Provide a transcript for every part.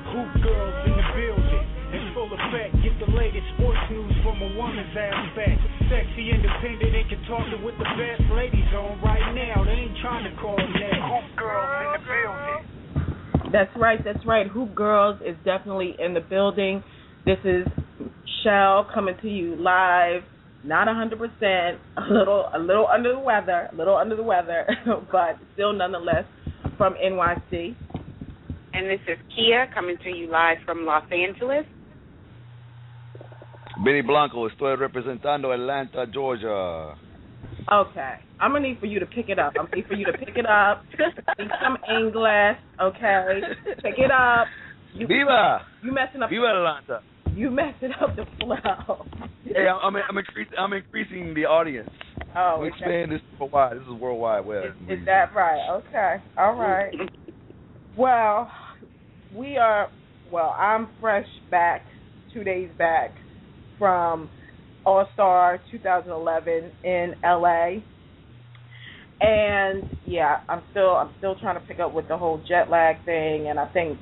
Hoop girls in the building, in full effect. Get the latest sports news from a woman's aspect. Sexy, independent, and can talk it with the best. Ladies on right now, they ain't trying to call next. Hoop girls in the building. That's right. Hoop Girls is definitely in the building. This is Shell coming to you live. Not 100%, a little under the weather, but still nonetheless from NYC. And this is Kia coming to you live from Los Angeles. Benny Blanco, estoy representando Atlanta, Georgia. Okay. I'm going to need for you to pick it up. Need some English, okay? Pick it up. Viva! You messing up. Viva Atlanta. You messing up the flow. Hey, I'm increasing the audience. Oh, I'm expanding this worldwide. This is worldwide web. Is that right? Okay. All right. Well, I'm fresh back, 2 days back from All-Star 2011 in LA. And yeah, I'm still trying to pick up with the whole jet lag thing, and I think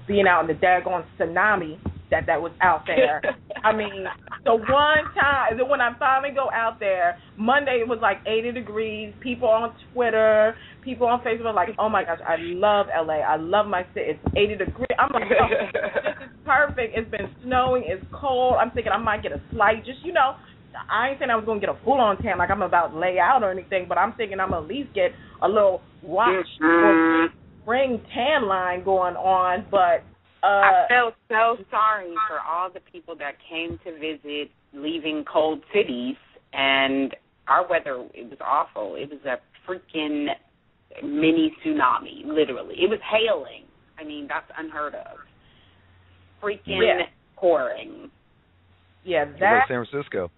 being out in the daggone tsunami that was out there. I mean, the one time, when I finally go out there, Monday it was like 80 degrees. People on Twitter, people on Facebook are like, oh my gosh, I love LA. I love my city. It's 80 degrees. I'm like, oh, this is perfect. It's been snowing. It's cold. I'm thinking I might get a slight, I ain't saying I was going to get a full-on tan like I'm about to lay out or anything, but I'm thinking I'm going to at least get a little wash or spring tan line going on, but I felt so sorry for all the people that came to visit leaving cold cities, and our weather, it was awful. It was a freaking mini tsunami, literally. It was hailing. I mean, that's unheard of. Freaking pouring. Yeah, that. Like San Francisco.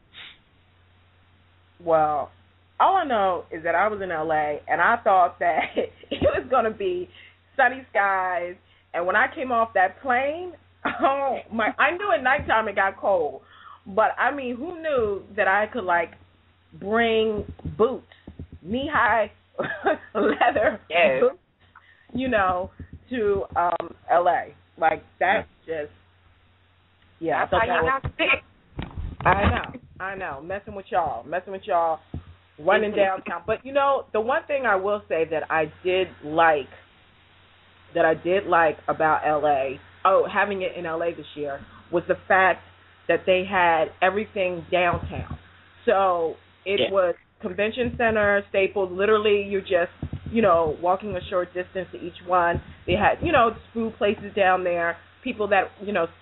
Well, all I know is that I was in LA, and I thought that it was going to be sunny skies. And when I came off that plane, I knew at nighttime it got cold. But, I mean, who knew that I could, bring boots, knee-high leather boots, to L.A. That's just, I thought that was... I know, messing with y'all, running downtown. But, the one thing I will say that I did like about L.A., having it in L.A. this year, was the fact that they had everything downtown. So it was convention center, Staples, literally you're just, walking a short distance to each one. They had, food places down there, people that,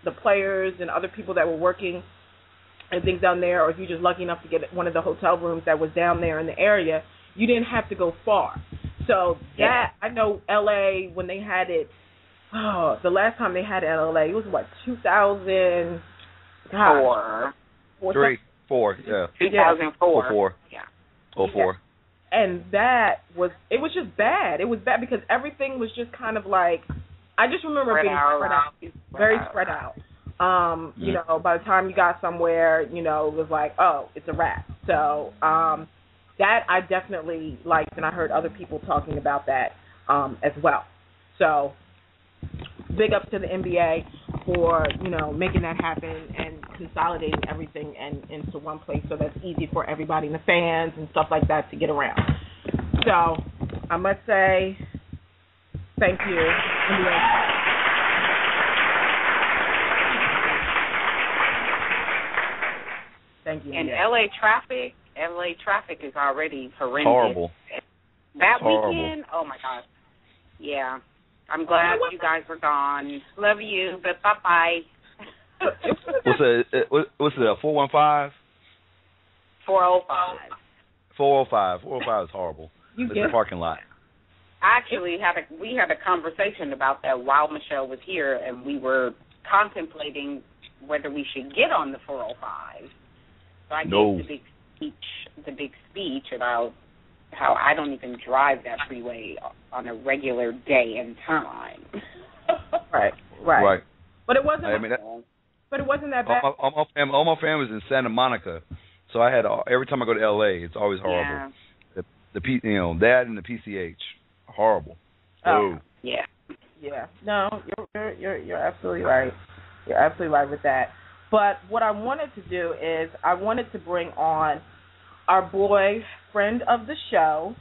the players and other people that were working and things down there, or if you're just lucky enough to get one of the hotel rooms that was down there in the area, you didn't have to go far. So that, I know L.A., when they had it, the last time they had it in L.A., it was, 2004. 4, yeah. 2004. Yeah. 04. And that was, it was just bad. It was bad because everything was just kind of I just remember being spread out, very spread out. By the time you got somewhere, it was it's a wrap. So, that I definitely liked, and I heard other people talking about that as well. So, big ups to the NBA for, making that happen and consolidating everything into one place so that's easy for everybody and the fans and stuff like that to get around. So, I must say thank you, NBA. Thank you. And LA traffic is already horrendous. Horrible. That weekend, oh my gosh. Yeah. I'm glad you guys were gone. Love you, but bye-bye. What's it, 415? 405. 405. 405 is horrible. It's a parking lot. Actually, we had a conversation about that while Michelle was here, and we were contemplating whether we should get on the 405. So I gave the big speech about how I don't even drive that freeway on a regular day and time. Right. But it wasn't. But it wasn't that bad. All my family's in Santa Monica, so I had every time I go to L.A., it's always horrible. Yeah. That and the PCH, horrible. Oh. Yeah. Yeah. No, you're absolutely right. You're absolutely right with that. But what I wanted to do is I wanted to bring on our boy, friend of the show.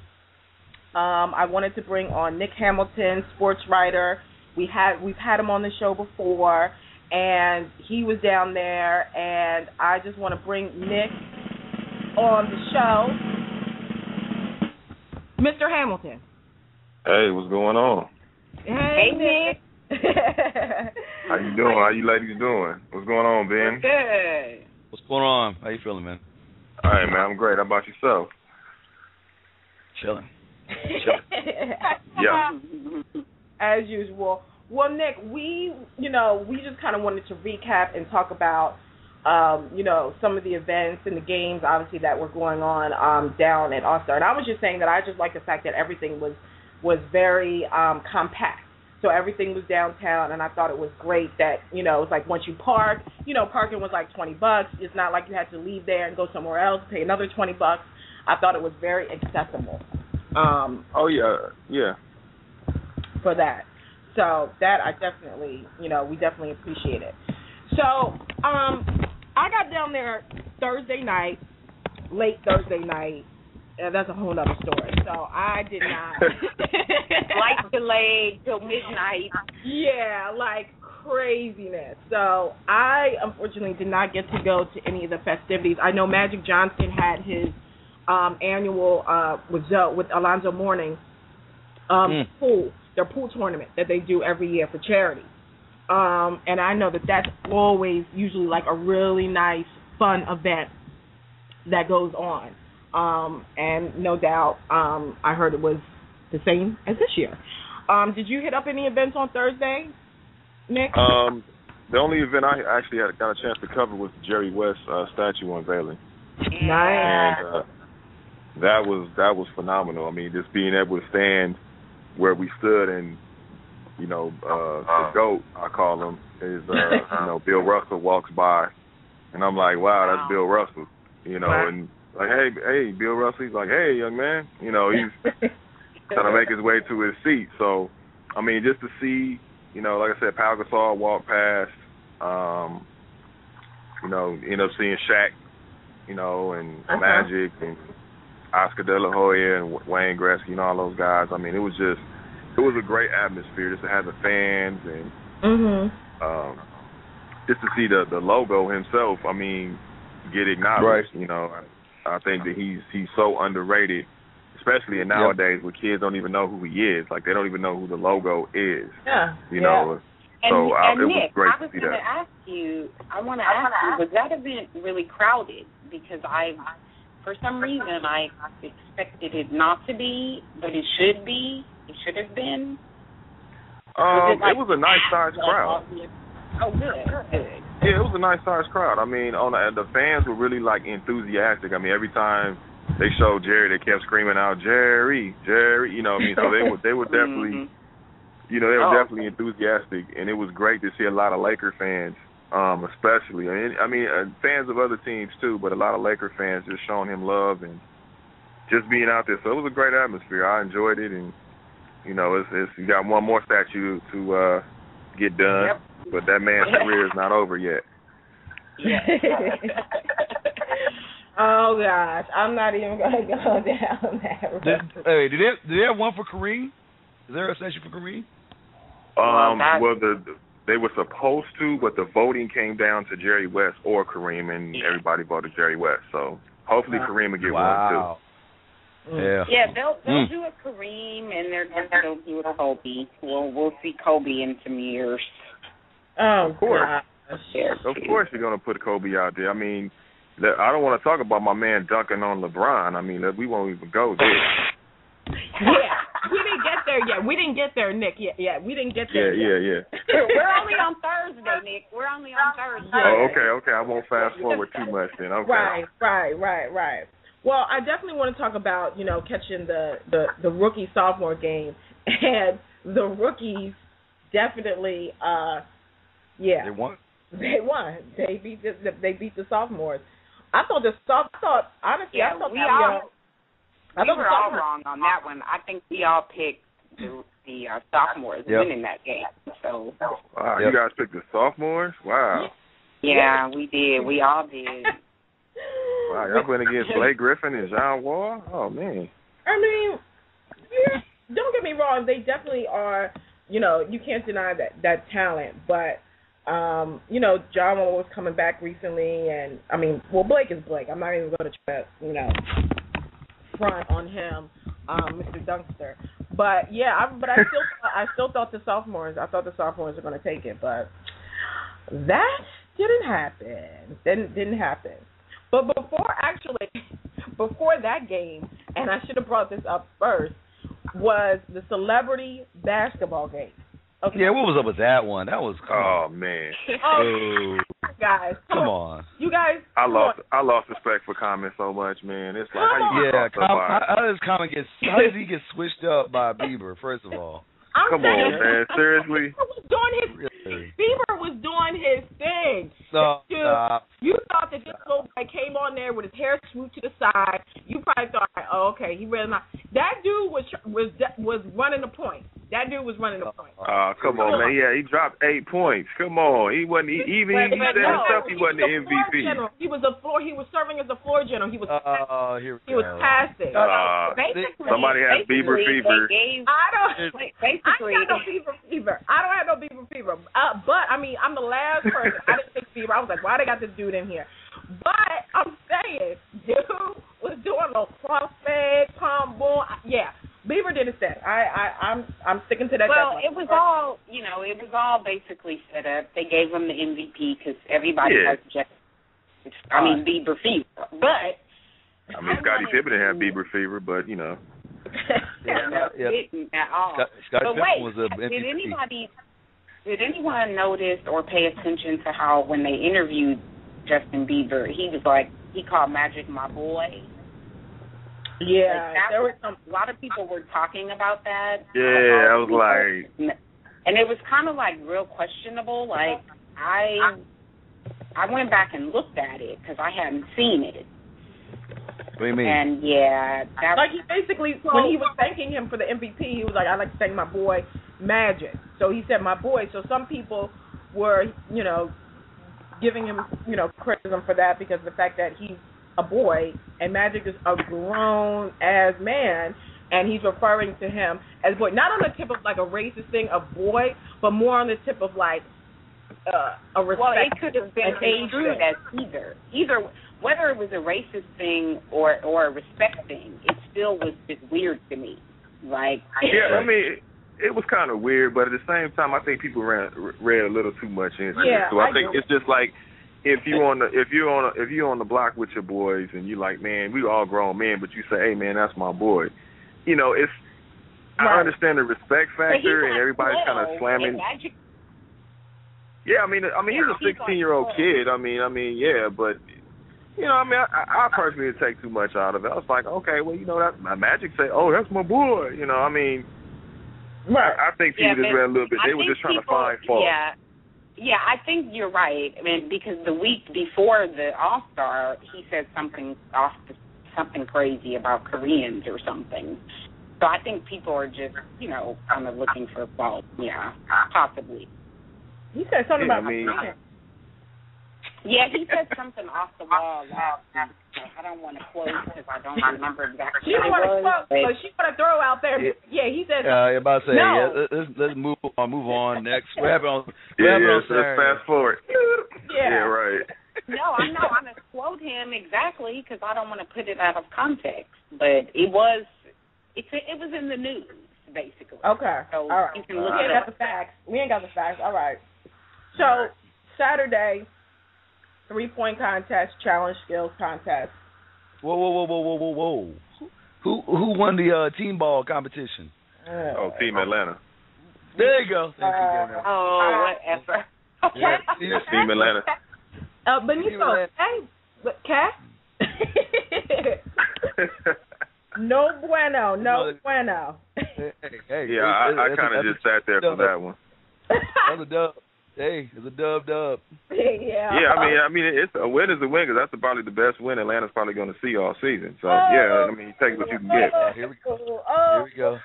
I wanted to bring on Nick Hamilton, sports writer. We've had him on the show before, and he was down there. And I just want to bring Nick on the show. Mr. Hamilton. Hey, what's going on? Hey, Nick. How you doing? How you ladies doing? What's going on, Ben? Good. What's going on? How you feeling, man? All right, man. I'm great. How about yourself? Chilling. Yeah. As usual. Well, Nick, we just kind of wanted to recap and talk about, some of the events and the games, obviously, that were going on down at All-Star. And I was just saying that I just like the fact that everything was very compact. So everything was downtown, and I thought it was great that, it was like once you park, parking was like $20. It's not like you had to leave there and go somewhere else, pay another $20. I thought it was very accessible. Oh, yeah. For that. So that I definitely, we definitely appreciate it. So I got down there Thursday night, late Thursday night. That's a whole other story. So I did not. Flight delayed till midnight. Yeah, like craziness. So I unfortunately did not get to go to any of the festivities. I know Magic Johnson had his annual with Alonzo Mourning their pool tournament that they do every year for charity. And I know that that's always usually like a really nice, fun event that goes on. And no doubt, I heard it was the same as this year. Did you hit up any events on Thursday, Nick? The only event I actually got a chance to cover was the Jerry West statue unveiling. Nice. And that was phenomenal. I mean, just being able to stand where we stood and, the GOAT, I call him, is, Bill Russell walks by. And I'm like, wow, that's Bill Russell, and like, hey, Bill Russell. He's like, hey, young man. He's trying to make his way to his seat. So, I mean, just to see, like I said, Pau Gasol walk past, end up seeing Shaq, and Magic and Oscar De La Hoya and Wayne Gretzky and all those guys. I mean, it was a great atmosphere just to have the fans and just to see the logo himself. I mean, get acknowledged. Right. I think that he's so underrated, especially in nowadays where kids don't even know who he is. Like, they don't even know who the logo is. Yeah. You know. And, so and it Nick, was great I was to see going that. to ask you, was that event really crowded? Because for some reason, I expected it not to be, but it should be. It should have been. It was a nice sized crowd. Oh, good. Yeah, it was a nice sized crowd. I mean, the fans were really like enthusiastic. I mean, every time they showed Jerry, they kept screaming out Jerry. So they were definitely, definitely enthusiastic, and it was great to see a lot of Laker fans, especially. I mean, fans of other teams too, but a lot of Laker fans just showing him love and just being out there. So it was a great atmosphere. I enjoyed it, and it's you got one more statue to get done. Yep. But that man's career is not over yet. Yeah. Oh gosh, I'm not even gonna go down that road. Did they have one for Kareem? Is there a statue for Kareem? They were supposed to, but the voting came down to Jerry West or Kareem, and everybody voted Jerry West. So hopefully Kareem will get one too. Yeah. Yeah, they'll do a Kareem, and they'll do a Kobe. We'll see Kobe in some years. Oh, of course. Gosh. Of course you're going to put Kobe out there. I mean, I don't want to talk about my man dunking on LeBron. I mean, we won't even go there. Yeah, we didn't get there yet. We didn't get there, Nick. Yeah, we didn't get there yet. Yeah. We're only on Thursday, Nick. We're only on Thursday. Oh, okay. I won't fast forward too much then. Okay. Right. Well, I definitely want to talk about, catching the rookie-sophomore game. And the rookies definitely, They won. They won. They beat the sophomores. I thought we were all wrong on that one. I think we all picked the sophomores winning that game. So. Wow, you guys picked the sophomores? Wow. Yeah, we did. We all did. Wow, y'all went against Blake Griffin and John Wall? Oh, man. I mean, yeah, don't get me wrong. They definitely are, you know, you can't deny that talent. But, you know, John Wall was coming back recently. And, I mean, well, Blake is Blake. I'm not even going to try to, you know, front on him, Mr. Dunkster. But, yeah, I still thought the sophomores were going to take it. But that didn't happen. Didn't happen. But before that game, and I should have brought this up first, was the celebrity basketball game. Okay. Yeah, what was up with that one? That was oh man. Oh, guys, come on. You guys. I lost respect for Common so much, man. It's like how does he get switched up by Bieber? First of all. Come on, man. Seriously? Bieber was doing his thing. Stop. You thought that this little boy came on there with his hair swooped to the side. You probably thought, oh, okay, he really not. That dude was running the point. That dude was running the point. Come on, man. Yeah, he dropped 8 points. Come on. He wasn't even he said himself he wasn't the MVP. He was serving as a floor general. He was passing. Somebody has Bieber fever. I don't have no Bieber fever. But I mean, I'm the last person. I didn't think Bieber. I was like, why they got this dude in here? But I'm saying, dude was doing a crossfade, palm boom. Yeah. Bieber did his thing. I'm sticking to that. Well, it was all basically set up. They gave him the MVP because everybody has Bieber fever. But I mean, Scottie Pippen didn't have Bieber fever, but you know. Didn't at all. But wait, was a MVP. Did anyone notice or pay attention to how when they interviewed Justin Bieber, he called Magic my boy? Yeah, there was a lot of people were talking about that. Yeah, I was like, and it was kind of like real questionable. Like I went back and looked at it because I hadn't seen it. What do you mean? And yeah, like he basically when he was thanking him for the MVP, he was like, "I'd like to thank my boy Magic." So he said, "My boy." So some people were, you know, giving him, you know, criticism for that because of the fact that he's a boy and Magic is a grown ass man, and he's referring to him as boy, not on the tip of like a racist thing of boy, but more on the tip of like a respect. Well, it could have been construed as either whether it was a racist thing or a respect thing. It still was just weird to me. Like I mean, it was kind of weird, but at the same time, I think people read a little too much into it. So I think it's just like. If you're on the block with your boys and you like, man, we all grown men, but you say, hey man, that's my boy. You know, it's I understand the respect factor and everybody's kind of slamming. Yeah, I mean he's a 16-year-old kid. I mean, yeah, but you know, I mean, I personally didn't take too much out of it. I was like, okay, well, you know, that my Magic say, oh, that's my boy. You know, I mean, I think people just read a little bit. They were just trying to find fault. Yeah, I think you're right. I mean, because the week before the All-Star, he said something crazy about Koreans or something. So I think people are just, you know, kind of looking for fault. Yeah, possibly. He said something about Koreans. Yeah, he said something off the wall last week. I don't want to quote because I don't remember exactly what it was. So she want to throw out there. Yeah, he said. You're about to say, no. Let's move on next. What happened on let's fast forward. Yeah, right. No, I'm not going to quote him exactly because I don't want to put it out of context. But it was in the news basically. Okay. So all right. You can look we ain't got the facts. We ain't got the facts. All right. So Saturday. 3-point contest, challenge skills contest. Whoa. Who won the team ball competition? Team Atlanta. There you go. Whatever. Team Atlanta. Benito, hey, Kat? No bueno. Hey. Yeah, I kind of just sat there for that one. That was a dub. Hey, it's a dub. Yeah. Yeah, I mean, it's a win is a win because that's probably the best win Atlanta's probably going to see all season. So yeah, I mean, you take what you can get. Here we go.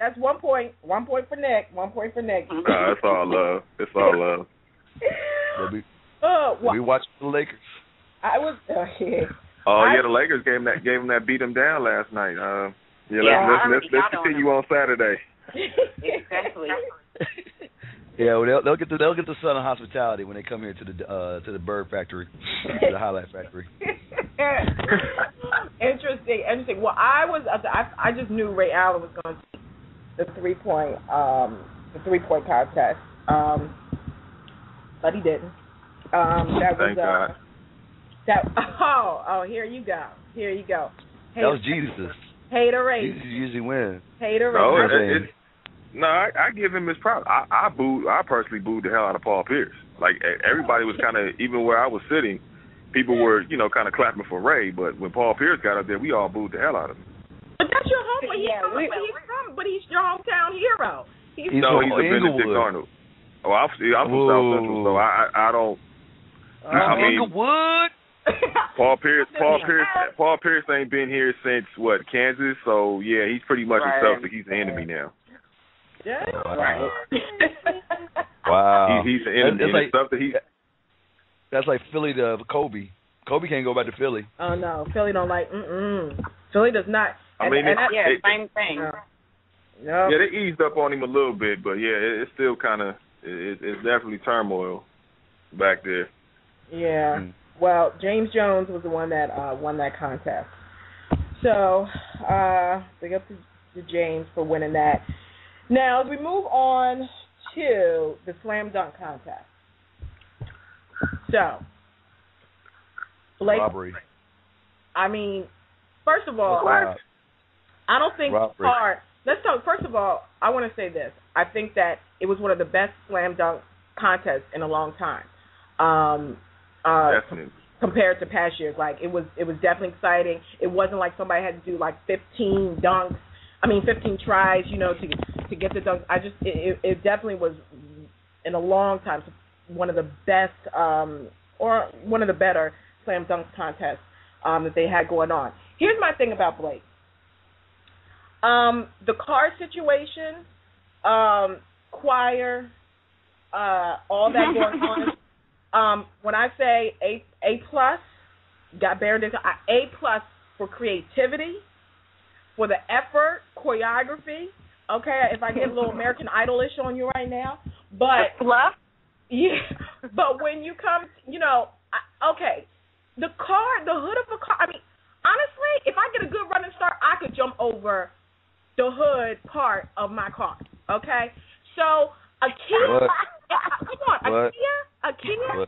That's 1 point. 1 point for Nick. 1 point for Nick. It's all love. It's all love. We watched the Lakers. I was. The Lakers gave him that beat him down last night. Let's continue on Saturday. Exactly. Yeah, well, they'll get the Sun of hospitality when they come here to the Bird Factory, to the Highlight Factory. Interesting. Well, I just knew Ray Allen was going to the 3-point contest, but he didn't. That was Thank God. Here you go. That was Jesus. Haterade. Jesus usually wins. Haterade. No, I give him his props. I personally booed the hell out of Paul Pierce. Like, everybody was kind of, even where I was sitting, people were, kind of clapping for Ray, but when Paul Pierce got up there, we all booed the hell out of him. But that's your homeboy. But he's your hometown hero. He's a Benedict Arnold. Oh, I'm from South Central, so I don't. I mean, Inglewood. Paul Pierce ain't been here since Kansas, so yeah, he's pretty much himself. So he's the enemy now. Yeah. Right. Wow. He's the enemy. That's like Philly to Kobe. Kobe can't go back to Philly. Oh no, Philly don't like. Philly does not. Same thing. No. Yeah, they eased up on him a little bit, but yeah, it's still kind of it's definitely turmoil back there. Yeah. Well, James Jones was the one that won that contest. So, big up to James for winning that. Now, as we move on to the slam dunk contest. So, Blake. Robbery. I mean, first of all, I don't think let's talk. First of all, I want to say this. I think that it was one of the best slam dunk contests in a long time. Definitely. Compared to past years, like it was definitely exciting. It wasn't like somebody had to do like 15 tries, to get the dunks. It definitely was in a long time one of the best or one of the better slam dunk contests that they had going on. Here's my thing about Blake. The car situation, choir, all that going on. When I say A+, got buried into A+ for creativity, for the effort, choreography. Okay, if I get a little American Idol-ish on you right now, but fluff. Yeah, but when you come, the hood of a car. I mean, honestly, if I get a good running start, I could jump over the hood part of my car. Okay, so a Kia. Come on, a Kia,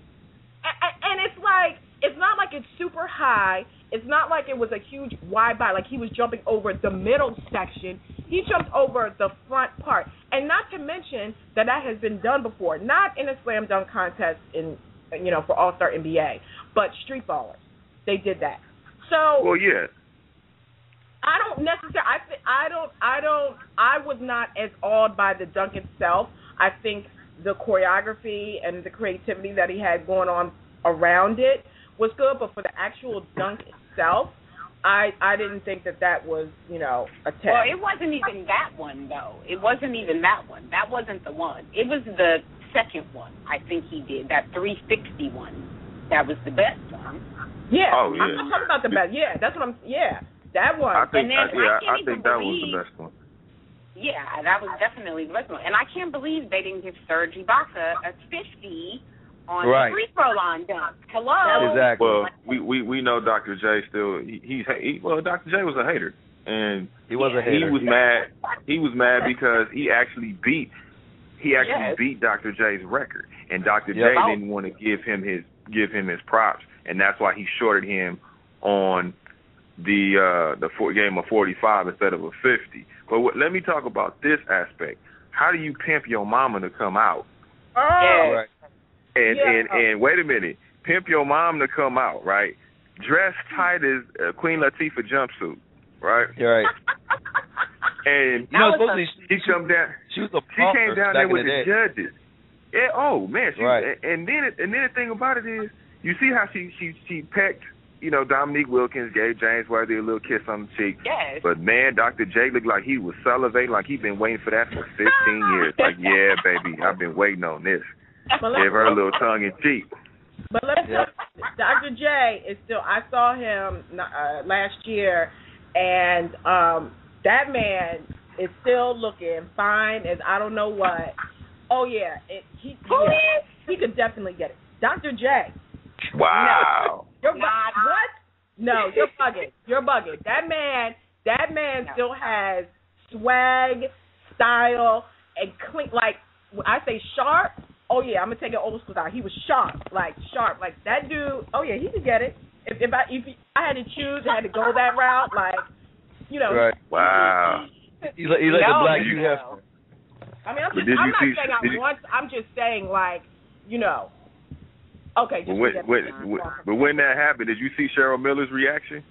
and it's like, it's not like it's super high. It's not like it was a huge wide body, like he was jumping over the middle section. He jumped over the front part. And not to mention that has been done before, not in a slam dunk contest for All-Star NBA, but Street Ballers. They did that. So, well, yeah. I don't necessarily, I was not as awed by the dunk itself. I think the choreography and the creativity that he had going on around it was good, but for the actual dunk itself, I didn't think that was, a test. Well, it wasn't even that one, though. It wasn't even that one. That wasn't the one. It was the second one, I think he did, that 360 one. That was the best one. Yeah. Oh, yeah. I'm talking about the best. Yeah, that's what that one. I think that was the best one. Yeah, that was definitely the best one. And I can't believe they didn't give Serge Ibaka a 50 on the free throw line dunk. Hello. Exactly. Well, we know Dr. J still. Dr. J was a hater, and he was a hater. He was mad. He was mad because he actually beat Dr. J's record, and Dr. J didn't want to give him his props, and that's why he shorted him on the game of 45 instead of a 50. But let me talk about this aspect. How do you pimp your mama to come out? Oh. Right. And wait a minute, pimp your mom to come out, right? Dressed tight as Queen Latifah jumpsuit, right? Right. And she come down. She was a she came down there with the judges. Yeah. Oh man. Right. And then the thing about it is, you see how she pecked Dominique Wilkins gave James Worthy a little kiss on the cheek. Yes. But, man, Dr. J looked like he was salivating, like he'd been waiting for that for 15 years. Like, yeah, baby, I've been waiting on this. Give her a little tongue in cheek. But let's Dr. J is still, I saw him last year, and that man is still looking fine as I don't know what. Oh, yeah. He could definitely get it. Dr. J. Wow. No, what? No, you're bugging. That man still has swag, style, and clean. Like, when I say sharp, oh, yeah, I'm going to take it old school style. He was sharp. Like, that dude, oh, yeah, he could get it. If I had to choose, I had to go that route, like, Right. Wow. He's like the black you have. I mean, I'm just saying, like, okay. But when that happened, did you see Cheryl Miller's reaction?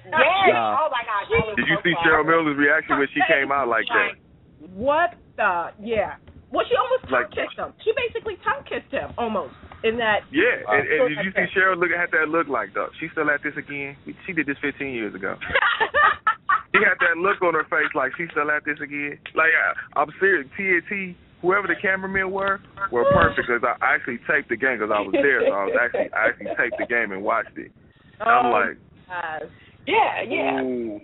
Yes. Oh, my God. Did you see Cheryl Miller's reaction when she came out like that? What the? Yeah. Well, she almost tongue-kissed him. She basically tongue-kissed him, almost, in that. Yeah, and did you see Cheryl had that look like, though? She still at this again? She did this 15 years ago. She had that look on her face like she still at this again. Like, I'm serious. TNT, whoever the cameramen were perfect, because I actually taped the game because I was there, so I actually taped the game and watched it. I'm like, yeah. Ooh.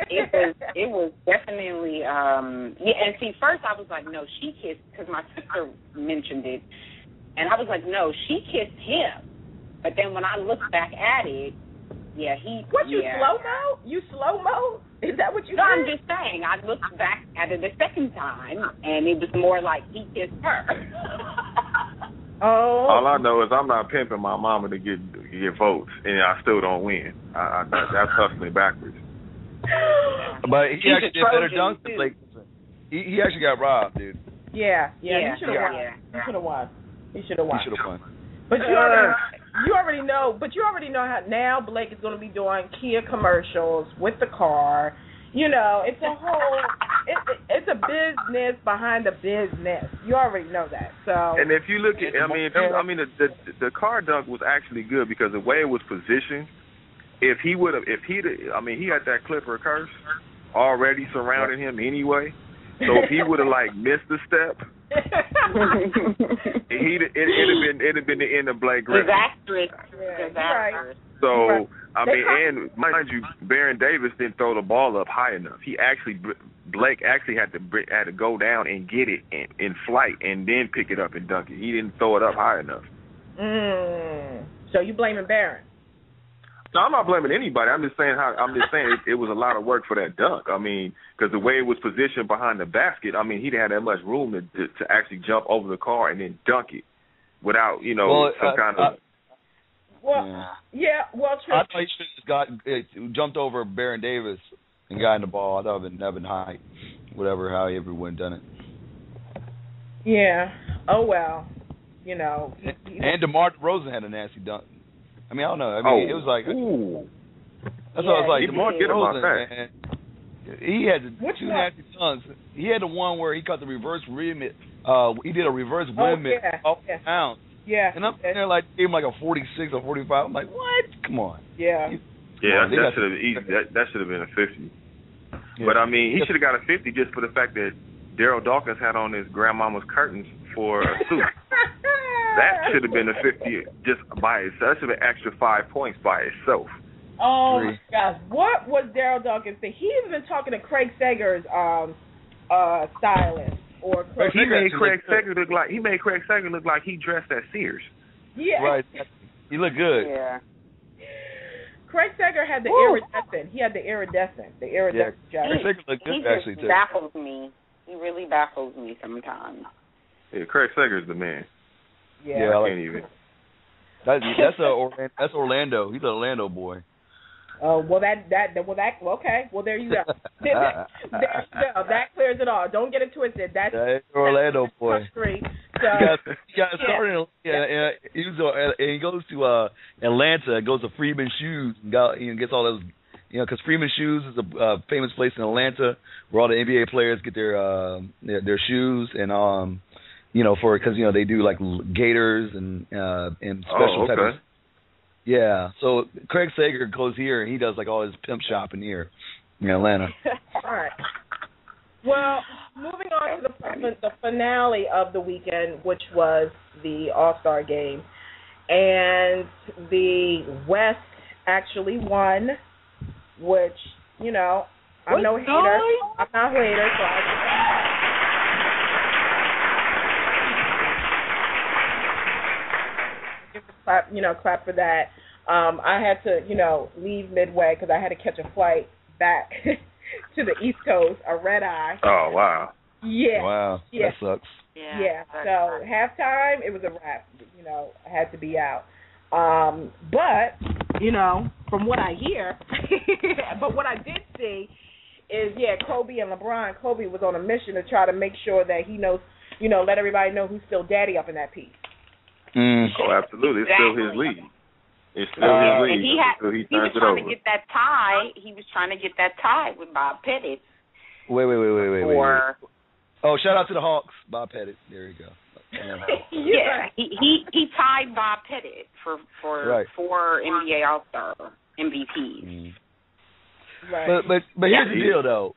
It was definitely and see, first I was like, no, she kissed, because my sister mentioned it, and I was like, no, she kissed him. But then when I looked back at it, slow-mo? You slow-mo? Is that what you No, did? I'm just saying, I looked back at it the second time, and it was more like he kissed her. Oh. All I know is I'm not pimping my mama to get votes, and I still don't win. That's hustling backwards. But he actually did better dunks than Blake. He actually got robbed, dude. Yeah. He should have won. He should have won. But you already know. But you already know how now Blake is going to be doing Kia commercials with the car. It's a whole. It's a business behind the business. You already know that. So. And if you look at, the car dunk was actually good because the way it was positioned. He had that Clipper curse already surrounding him anyway. So if he would have missed the step, it'd have been the end of Blake Griffin. Disastrous. Right. So and mind you, Baron Davis didn't throw the ball up high enough. Blake actually had to go down and get it in flight and then pick it up and dunk it. He didn't throw it up high enough. So you blaming Baron? No, I'm not blaming anybody. I'm just saying it was a lot of work for that dunk. Because the way it was positioned behind the basket, he didn't have that much room to actually jump over the car and then dunk it without, some kind of. True. I thought he should have jumped over Baron Davis and got in the ball. I thought it would have been high, how he ever would have done it. Yeah. Oh well. And DeMar DeRozan had a nasty dunk. I don't know. It was like. Ooh. That's what I was like. DeMar DeRozan, man. He had two nasty dunks. He had the one where he caught the reverse rim. He did a reverse rim off the pound. Yeah. And I'm there gave him like a 46 or 45. I'm like, what? Come on. Yeah. That should have been a 50. Yeah. But he should have got a 50 just for the fact that Daryl Dawkins had on his grandmama's curtains for a suit. That should have been a 50 just by itself. That should have been extra 5 points by itself. Oh my gosh, what was Daryl Dawkins saying? He even been talking to Craig Sager's stylist or He made Craig Sager look like he dressed at Sears. Yeah, right. He looked good. Yeah. Craig Sager had the iridescent. He had the iridescent jacket. Craig Sager looked good actually too. Baffles me. He really baffles me sometimes. Yeah, Craig Sager's the man. Yeah, I can't even. That's Orlando. He's an Orlando boy. Oh okay. Well, there you go. There you go. That clears it all. Don't get it twisted. That's Orlando boy. So he got started. He goes to Atlanta. Goes to Freeman Shoes and gets all those. Because Freeman Shoes is a famous place in Atlanta where all the NBA players get their shoes and because they do like gaiters and special type of. Yeah. So Craig Sager goes here and he does like all his pimp shopping here in Atlanta. All right. Well, moving on to the finale of the weekend, which was the All-Star game. And the West actually won, which, you know, I'm no hater. I'm not a hater, so I clap for that. I had to, leave midway because I had to catch a flight back to the East Coast, a red eye. Oh, wow. Yeah. Wow. Yeah. That sucks. Yeah. So halftime, it was a wrap. I had to be out. But, from what I hear, but what I did see is, Kobe and LeBron. Kobe was on a mission to try to make sure that he knows, let everybody know who's still daddy up in that piece. Mm. Oh, absolutely. It's still his league. It's still his league. And he was trying to get that tie. He was trying to get that tie with Bob Pettit. Wait. Oh, shout out to the Hawks, Bob Pettit. There you go. Yeah, he tied Bob Pettit for 4 NBA All-Star MVPs. Mm. Right. But here's the deal though.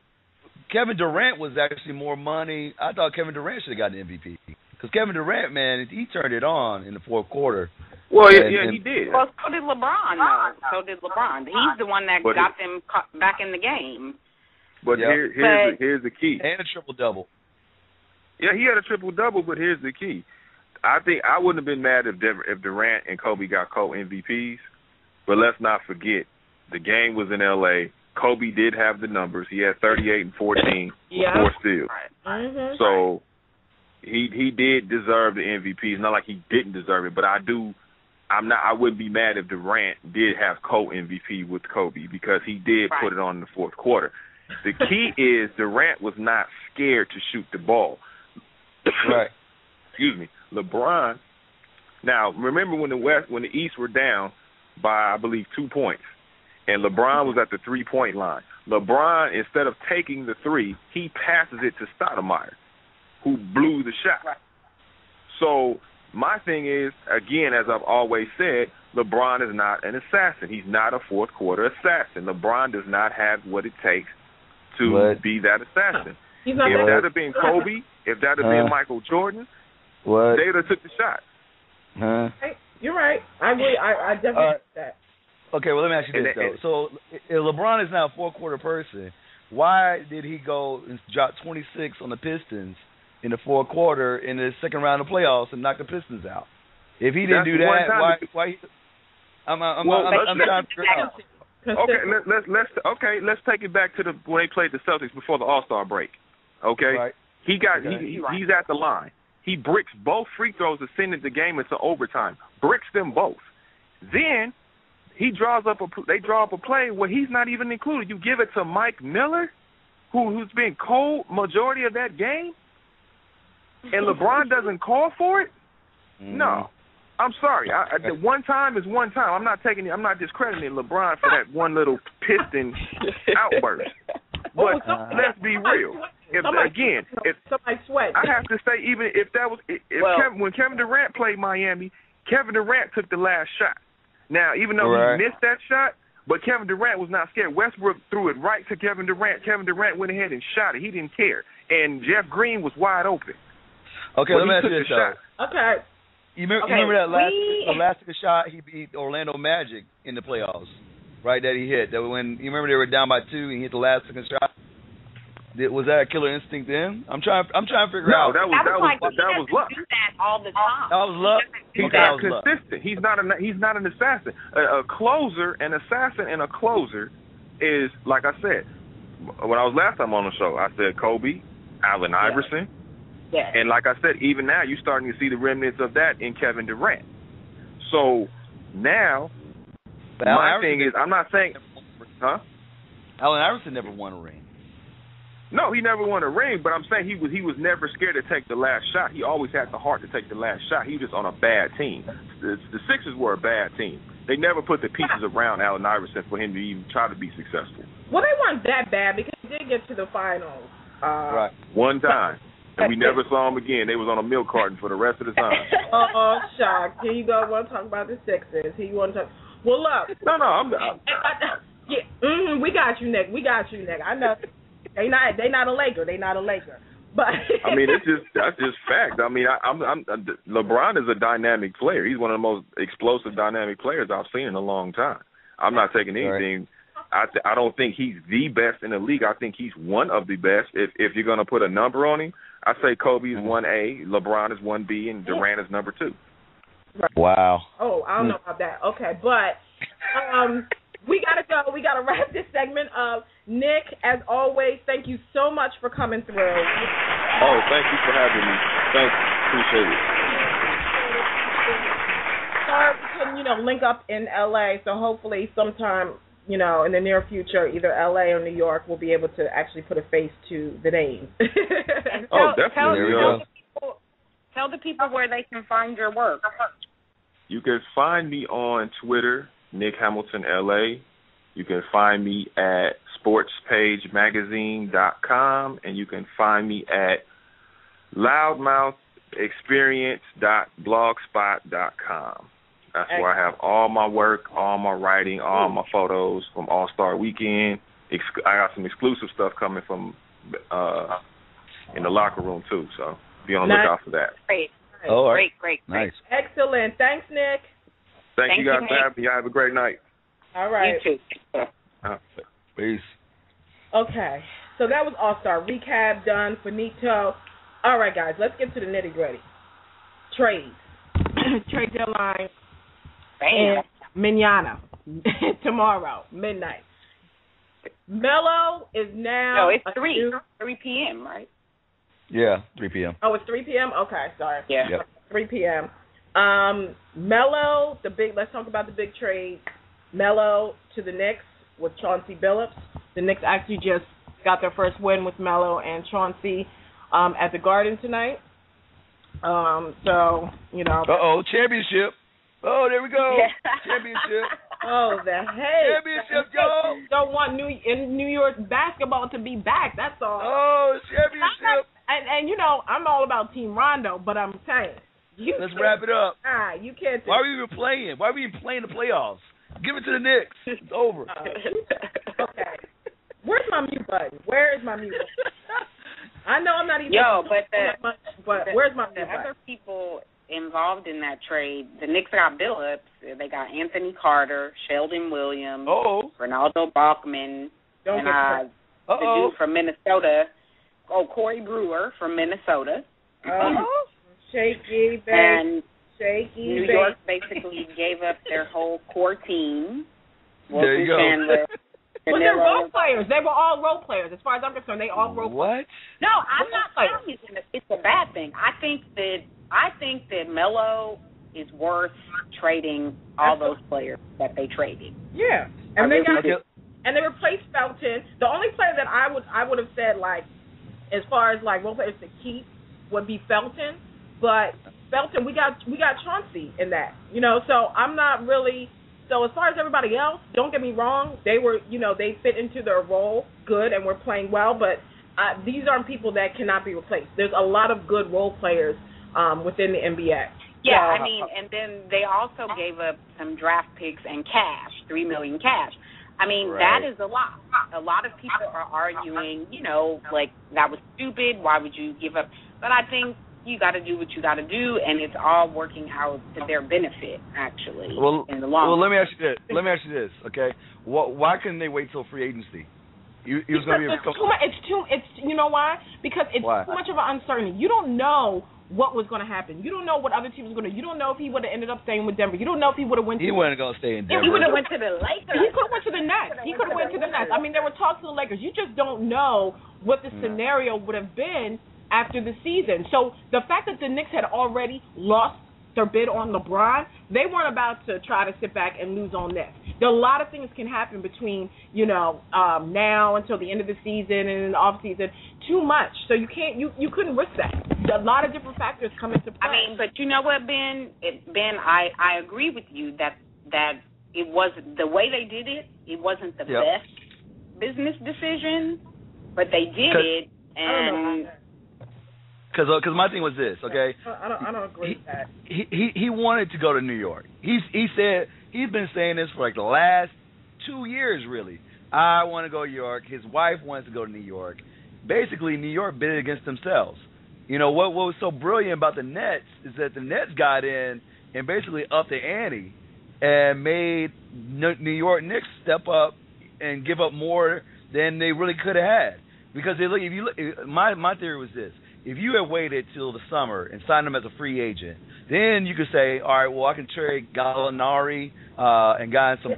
Kevin Durant was actually more money. I thought Kevin Durant should have gotten the MVP because Kevin Durant, man, he turned it on in the fourth quarter. Well, yeah, he did. Well, so did LeBron. Though. So did LeBron. He's the one that got them back in the game. But here's the key. And a triple-double. Yeah, he had a triple-double, but here's the key. I think I wouldn't have been mad if Durant and Kobe got co-MVPs, but let's not forget, the game was in L.A. Kobe did have the numbers. He had 38 and 14 with 4 steals. Mm-hmm. So he did deserve the MVP. It's not like he didn't deserve it, but I wouldn't be mad if Durant did have co-MVP with Kobe because he did put it on in the fourth quarter. The key is Durant was not scared to shoot the ball. Right. Excuse me. LeBron. Now, remember when the East were down by, I believe, 2 points, and LeBron was at the 3-point line. LeBron, instead of taking the three, he passes it to Stoudemire, who blew the shot. Right. So my thing is, again, as I've always said, LeBron is not an assassin. He's not a fourth quarter assassin. LeBron does not have what it takes to be that assassin. If that had been Kobe, if that had been Michael Jordan, they would have took the shot. You're right. I agree. I definitely that. Okay, well, let me ask you this, though. So if LeBron is now a fourth-quarter person, why did he go and drop 26 on the Pistons in the fourth quarter in the second round of playoffs and knock the Pistons out? If he didn't do that, why? I'm trying to figure out. Okay, let's take it back to when they played the Celtics before the All-Star break. Okay, right. He's at the line. He bricks both free throws to send the game into overtime. Bricks them both. Then they draw up a play where he's not even included. You give it to Mike Miller, who's been cold majority of that game, and LeBron doesn't call for it. No. I'm sorry. One time is one time. I'm not discrediting LeBron for that one little piston outburst. But let's be real. If somebody sweat, I have to say, even if that was when Kevin Durant played Miami, Kevin Durant took the last shot. Now, even though he missed that shot, but Kevin Durant was not scared. Westbrook threw it right to Kevin Durant. Kevin Durant went ahead and shot it. He didn't care. And Jeff Green was wide open. Okay, let me ask you this, though. Okay. You remember that last shot he beat Orlando Magic in the playoffs, right? That he hit. That when you remember they were down by 2 and he hit the last second shot. Was that a killer instinct then? I'm trying to figure out. No, that was luck. Do that all the time. That was luck. He's not consistent. He's not an assassin. A closer, an assassin, and a closer is, like I said, when I was last time on the show, I said Kobe, Allen Iverson. Yeah. And like I said, even now you're starting to see the remnants of that in Kevin Durant. So now, my thing is, I'm not saying, Allen Iverson never won a ring. No, he never won a ring, but I'm saying he was never scared to take the last shot. He always had the heart to take the last shot. He was just on a bad team. The Sixers were a bad team. They never put the pieces around Allen Iverson for him to even try to be successful. Well, they weren't that bad because he did get to the finals. Right. One time. And we never saw him again. They was on a milk carton for the rest of the time. Shocked. Here you go. Want to talk about the Sixers. Well, look. No, I'm yeah, we got you, Nick. I know they not a Laker. But I mean, that's just fact. I mean, I'm LeBron is a dynamic player. He's one of the most explosive, dynamic players I've seen in a long time. I'm not taking anything. I don't think he's the best in the league. I think he's one of the best. If you're going to put a number on him, I say Kobe is 1A, LeBron is 1B, and Durant is number 2. Right. Wow. Oh, I don't know about that. Okay, but we got to go. We got to wrap this segment up. Nick, as always, thank you so much for coming through. Oh, thank you for having me. Thanks. Appreciate it. Sorry we couldn't, link up in L.A., so hopefully sometime, in the near future, either L.A. or New York, we'll be able to actually put a face to the name. Definitely. Tell the people where they can find your work. You can find me on Twitter, Nick Hamilton LA. You can find me at sportspagemagazine.com, and you can find me at loudmouthexperience.blogspot.com. That's where I have all my work, all my writing, all my photos from All-Star Weekend. I got some exclusive stuff coming from in the locker room, too, so be on the lookout for that. Great. Oh, right. Great. Nice. Excellent. Thanks, Nick. Thank you guys for having me. Y'all have a great night. All right. You too. Peace. Okay. So that was All-Star recap done. Finito. All right, guys. Let's get to the nitty-gritty. Trades. Trade deadline. Bam. Mañana. Tomorrow. Midnight. Melo is now... No, it's 3 p.m., right? Yeah, 3 p.m. Oh, it's 3 p.m.? Okay, sorry. Yeah. Yep. 3 p.m. Melo, let's talk about the big trade. Melo to the Knicks with Chauncey Billups. The Knicks actually just got their first win with Melo and Chauncey at the Garden tonight. Championship. Oh, there we go. Yeah. Championship. Oh, the hell. Championship, y'all. Don't want New York basketball to be back, that's all. Oh, championship. And I'm all about Team Rondo, but I'm saying. Let's wrap it up. You can't. Why were you even playing? Why were you playing the playoffs? Give it to the Knicks. It's over. Okay. Where's my mute button? Where is my mute button? I know I'm not even. But where's my mute button? The other people involved in that trade, the Knicks got Billups. They got Anthony Carter, Sheldon Williams, Ronaldo Bachman, and the dude from Minnesota. Corey Brewer from Minnesota. Shaky, baby. And New York basically gave up their whole core team. There you go. Chandler, but they're role players. They were all role players. As far as I'm concerned, they all role players. What? No, I'm not saying it's a bad thing. I think that Melo is worth trading all those players that they traded. Yeah. And they replaced Felton. The only player that I would have said, like, as far as like role players to keep would be Felton, but Felton we got Chauncey in that, so I'm not really. So as far as everybody else, don't get me wrong, they were they fit into their role good and were playing well, but these aren't people that cannot be replaced. There's a lot of good role players within the NBA. Yeah, I mean, and then they also gave up some draft picks and cash, $3 million cash. I mean, that is a lot. A lot of people are arguing, like, that was stupid. Why would you give up? But I think you got to do what you got to do, and it's all working out to their benefit, actually, in the long run. Well, let me ask you this, okay? Why couldn't they wait till free agency? It's you know why? Because it's too much of an uncertainty. You don't know what was going to happen. You don't know what other teams were going to do. You don't know if he would have ended up staying with Denver. You don't know if he would have went to... He wasn't going to stay in Denver. He would have went to the Lakers. He could have went to the Nets. I mean, there were talks to the Lakers. You just don't know what the scenario would have been after the season. So the fact that the Knicks had already lost their bid on LeBron, they weren't about to try to sit back and lose on this. There are a lot of things can happen between, now until the end of the season and in the off season. Too much. So you can't, you couldn't risk that. A lot of different factors come into play. I mean, but you know what, Ben? I agree with you that it wasn't the way they did it. It wasn't the best business decision, but they did it, and Because my thing was this, okay? I don't agree with that. He wanted to go to New York. He said he's been saying this for like the last 2 years, really. I want to go to New York. His wife wants to go to New York. Basically, New York bid against themselves. You know what was so brilliant about the Nets is that the Nets got in and basically upped the ante and made New York Knicks step up and give up more than they really could have had. Because my theory was this: if you had waited till the summer and signed him as a free agent, then you could say, all right, well, I can trade Gallinari and got some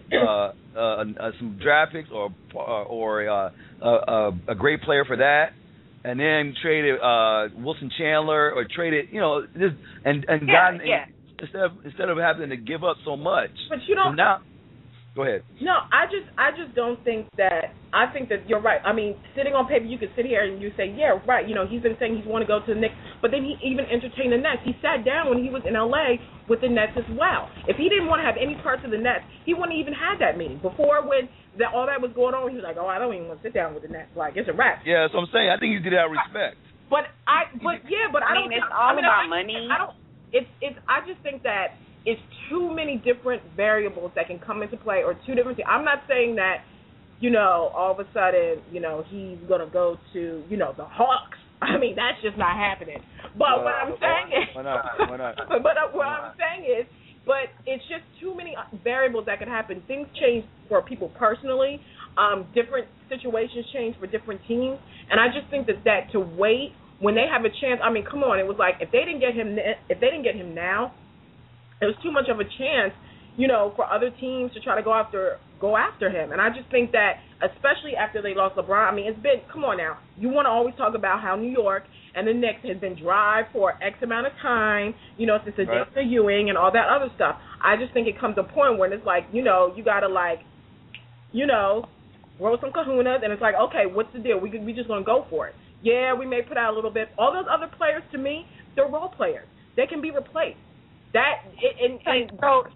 draft picks or a great player for that, and then traded Wilson Chandler or traded, instead of having to give up so much. But you don't. So now, go ahead. No, I just don't think that. I think that you're right. I mean, sitting on paper, you could sit here and you say, yeah, right. He's been saying he's want to go to the Knicks, but then he even entertained the Nets. He sat down when he was in L.A. with the Nets as well. If he didn't want to have any parts of the Nets, he wouldn't even had that meeting. Before, when all that was going on, he was like, oh, I don't even want to sit down with the Nets. Like, it's a wrap. Yeah, that's what I'm saying. I think he did that respect. I don't. It's all about money. I just think that it's too many different variables that can come into play, or two different things. I'm not saying that, all of a sudden, he's going to go to, the Hawks. I mean, that's just not happening. But what I'm saying is... Why not? What I'm saying is, but it's just too many variables that can happen. Things change for people personally. Different situations change for different teams. And I just think that to wait when they have a chance, I mean, come on. It was like, if they didn't get him now, it was too much of a chance, for other teams to try to go after him. And I just think that, especially after they lost LeBron, I mean, it's been, come on now, you want to always talk about how New York and the Knicks has been dry for X amount of time, since the death of Ewing and all that other stuff. I just think it comes to a point where it's like, you got to roll some kahunas, and it's like, okay, what's the deal? We just going to go for it. Yeah, we may put out a little bit. All those other players, to me, they're role players. They can be replaced.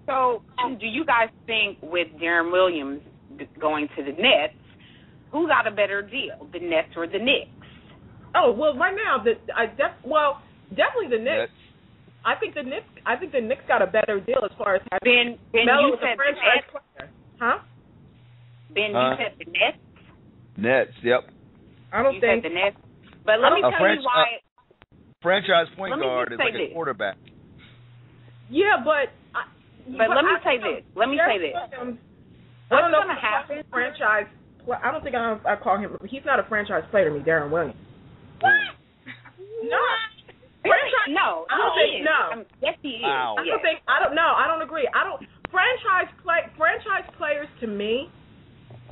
So do you guys think with Deron Williams going to the Nets, who got a better deal, the Nets or the Knicks? Oh, well, right now, definitely the Knicks. I think the Knicks got a better deal as far as having Melo as a franchise player. Huh? Ben, you said the Nets? Nets, yep. You said the Nets. But let me tell you why. Franchise point guard is like a quarterback. Yeah, but let me say this. What's going to happen? Franchise. I don't think I call him. He's not a franchise player to me, Deron Williams. What? No. Franchise? No. Yes, he is. Wow. I don't know. I don't agree. Franchise players to me.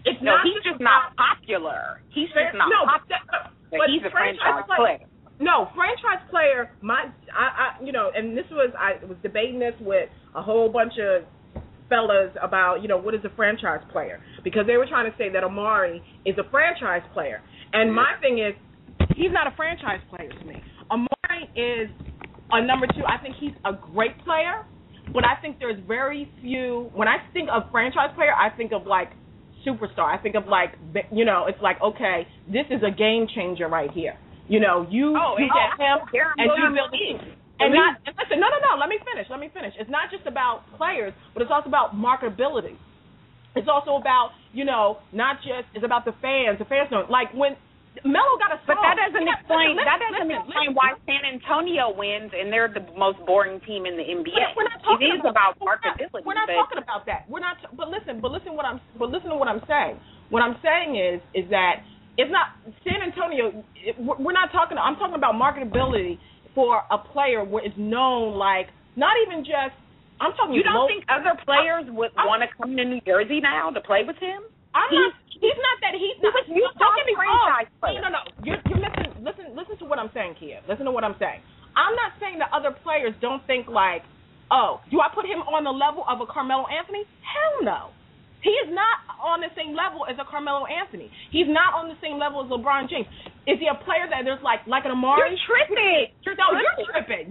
He's just not popular. He's just not popular. But he's a franchise player. No, franchise player. And I was debating this with a whole bunch of fellas about, what is a franchise player, because they were trying to say that Amari is a franchise player, and my thing is, he's not a franchise player to me. Amari is a number two. I think he's a great player, but I think there's very few. When I think of franchise player, I think of like superstar. I think of like, it's like, okay, this is a game changer right here. You get him and you build the team. And listen, no, let me finish. It's not just about players, but it's also about marketability. It's also about, it's about the fans. The fans know, like when Melo got a song. But that doesn't explain why San Antonio wins and they're the most boring team in the NBA. It is about marketability. We're not talking about that. We're not. But listen to what I'm saying. What I'm saying is that it's not San Antonio. We're not talking. I'm talking about marketability for a player where it's known, like, not even just. I'm talking. You don't think other players would want to come to New Jersey now to play with him? He's not that. He's not. Don't get me wrong. No. You're missing. Listen to what I'm saying, Kia. Listen to what I'm saying. I'm not saying that other players don't think like, oh, do I put him on the level of a Carmelo Anthony? Hell no. He is not on the same level as a Carmelo Anthony. He's not on the same level as LeBron James. Is he a player that there's like an Amari? You're tripping. You're tripping.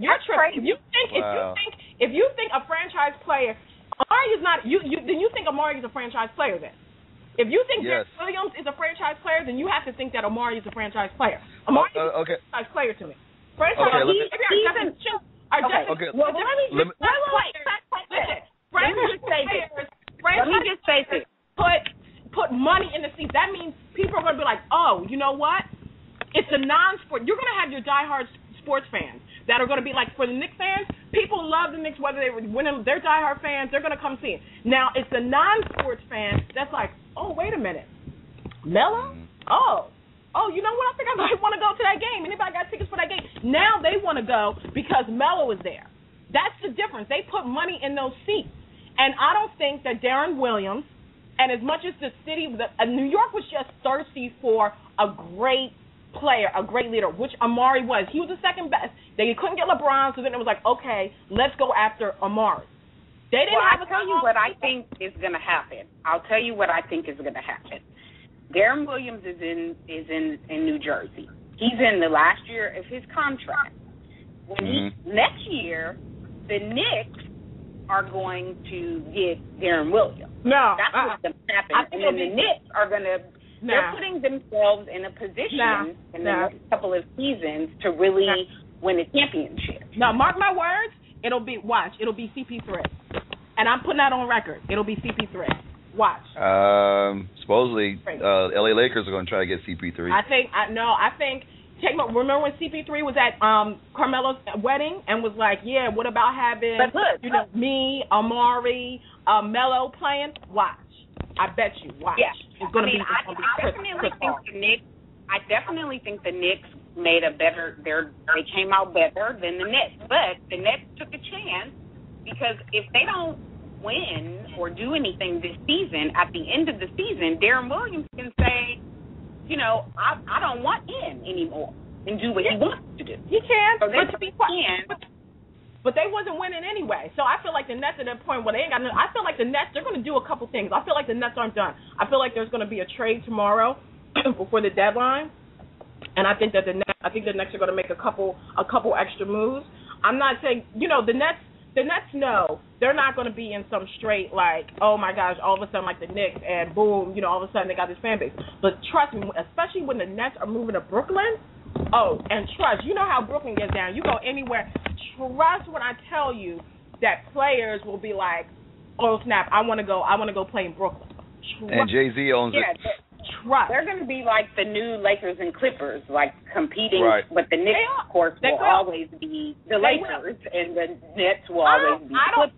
If you think a franchise player, Amari is not. Then you think Amari is a franchise player then. If you think Deron Williams is a franchise player, then you have to think that Amari is a franchise player. Amari is a franchise player to me. franchise. Okay, Well, let me just say this. Put money in the seats. That means people are going to be like, oh, you know what? It's a non-sport. You're going to have your diehard sports fans that are going to be like, for the Knicks fans, people love the Knicks whether they were winning. They're diehard fans. They're going to come see it. Now, it's the non-sports fan that's like, oh, wait a minute. Melo? Oh, you know what? I think I might want to go to that game. Anybody got tickets for that game? Now they want to go because Melo is there. That's the difference. They put money in those seats. And I don't think that Darren Williams, and as much as the city, New York was just thirsty for a great player, a great leader, which Amari was. He was the second best. They couldn't get LeBron, so then it was like, okay, let's go after Amari. They didn't have I'll tell you what I think is going to happen. Darren Williams is in New Jersey. He's in the last year of his contract. Next year, the Knicks are going to get Darren Williams. No, that's what's going to happen. And then the Knicks are going to. They're putting themselves in a position in the next couple of seasons to really win a championship. Now, mark my words. It'll be CP3, and I'm putting that on record. It'll be CP3. Watch. Supposedly, LA Lakers are going to try to get CP3. I think. Remember when CP3 was at Carmelo's wedding and was like, yeah, what about having me, Amari, Melo playing? Watch. I bet you. Watch. Yeah. It's going to be. I definitely think the Knicks made they came out better than the Nets. But the Nets took a chance because if they don't win or do anything this season, at the end of the season, Darren Williams can say, I don't want in anymore and do what he wants to do. He can, so but they wasn't winning anyway. So I feel like the Nets at that point where they ain't got I feel like the Nets, they're going to do a couple things. I feel like the Nets aren't done. I feel like there's going to be a trade tomorrow before the deadline, and I think that the Nets are going to make a couple extra moves. I'm not saying, the Nets know they're not going to be in some straight like, oh my gosh, all of a sudden like the Knicks and boom, all of a sudden they got this fan base. But trust me, especially when the Nets are moving to Brooklyn, and trust, you know how Brooklyn gets down. You go anywhere, trust when I tell you that players will be like, oh snap, I want to go play in Brooklyn. Trust. And Jay-Z owns it. Trust. They're going to be like the new Lakers and Clippers, like competing, but the Knicks, of course, will always be the Lakers, and the Nets will always be the Clippers.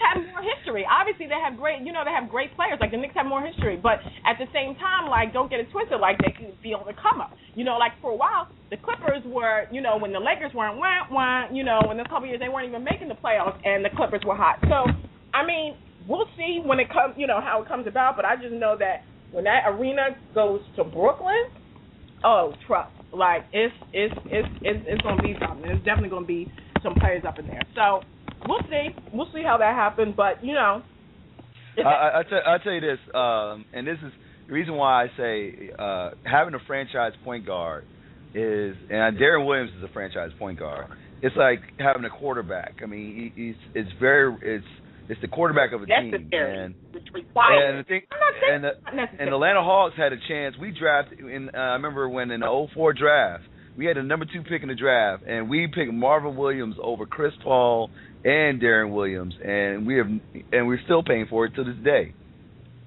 Have more history. Obviously, they have great players. Like the Knicks have more history, but at the same time, like don't get it twisted. Like they can be on the come up. Like for a while, the Clippers were, when the Lakers weren't, in a couple years they weren't even making the playoffs, and the Clippers were hot. So, I mean, we'll see when it comes, how it comes about. But I just know that when that arena goes to Brooklyn, trust, like it's gonna be something. It's definitely gonna be some players up in there. So we'll see how that happens. But I tell you this, and this is the reason why I say having a franchise point guard is, and Darren Williams is a franchise point guard. It's like having a quarterback. I mean, it's the quarterback of a team, and the Atlanta Hawks had a chance. We drafted, I remember when in the 2004 draft, we had the number 2 pick in the draft, and we picked Marvin Williams over Chris Paul and Darren Williams, and we're still paying for it to this day.